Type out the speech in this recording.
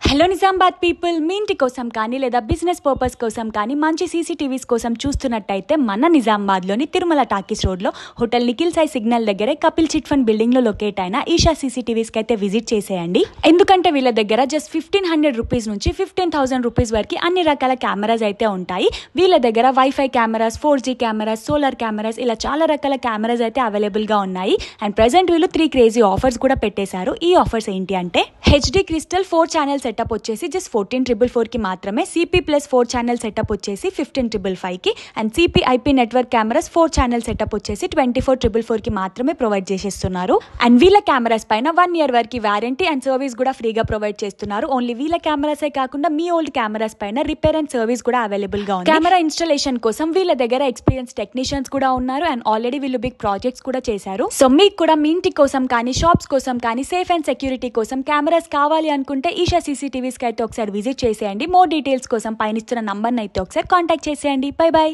Hello Nizamabad people, మీ ఇంటి కోసం కానీ లేదా బిజినెస్ పర్పస్ కోసం కానీ మంచి సీసీటీవీస్ కోసం చూస్తున్నట్టయితే మన నిజామాబాద్లోని తిరుమల టాకీస్ రోడ్లో హోటల్ నిఖిల్ సాయి సిగ్నల్ దగ్గరే కపిల్ చిట్ ఫండ్ బిల్డింగ్లో లొకేట్ అయిన ఈషా సీసీటీవీస్కి అయితే విజిట్ చేసేయండి. ఎందుకంటే వీళ్ళ దగ్గర జస్ట్ 1500 రూపీస్ నుంచి 15,000 రూపీస్ వరకు అన్ని రకాల కెమెరాస్ అయితే ఉంటాయి. వీళ్ళ దగ్గర wifi cameras, 4G cameras, solar cameras ఇలా చాలా రకాల కెమెరాస్ అయితే అవైలబుల్గా ఉన్నాయి. అండ్ ప్రెసెంట్ వీళ్ళు 3 క్రేజీ ఆఫర్స్ కూడా పెట్టేశారు. ఈ ఆఫర్స్ ఏంటి అంటే హెచ్డి క్రిస్టల్ 4 ఛానల్ సెటప్ వచ్చేసి జస్ట్ 14,444 కి మాత్రమే, సిపి ప్లస్ 4 ఛానల్ సెటప్ వచ్చేసి 15,555 కి, and CP IP network cameras 4 channel setup వచ్చేసి 24,444 కి మాత్రమే ప్రొవైడ్ చేసేస్తున్నారు. అండ్ వీళ్ళ కెమెరాస్ పైన 1 year వరకు వారంటీ అండ్ సర్వీస్ కూడా ఫ్రీగా ప్రొవైడ్ చేస్తున్నారు. ఓన్లీ వీళ్ళ కెమెరాసే కాకుండా మీ ఓల్డ్ కెమెరాస్ పైన రిపేర్ అండ్ సర్వీస్ కూడా అవైలబుల్ గా ఉంది. కెమెరా ఇన్స్టాలేషన్ కోసం వీళ్ళ దగ్గర ఎక్స్పీరియన్స్ టెక్నీషియన్స్ కూడా ఉన్నారు. అండ్ ఆల్రెడీ వీళ్ళు బిగ్ ప్రాజెక్ట్స్ కూడా చేశారు. సో మీకు కూడా మీ ఇంటి కోసం కానీ, షాప్స్ కోసం కానీ, సేఫ్ అండ్ సెక్యూరిటీ కోసం కెమెరాస్ కావాలి అనుకుంటే ఈషా సీసీటీవీస్ కి అయితే ఒకసారి విజిట్ చేసేయండి. మోర్ డీటెయిల్స్ కోసం పైన ఇస్తున్న నంబర్ని అయితే ఒకసారి కాంటాక్ట్ చేసేయండి. By by.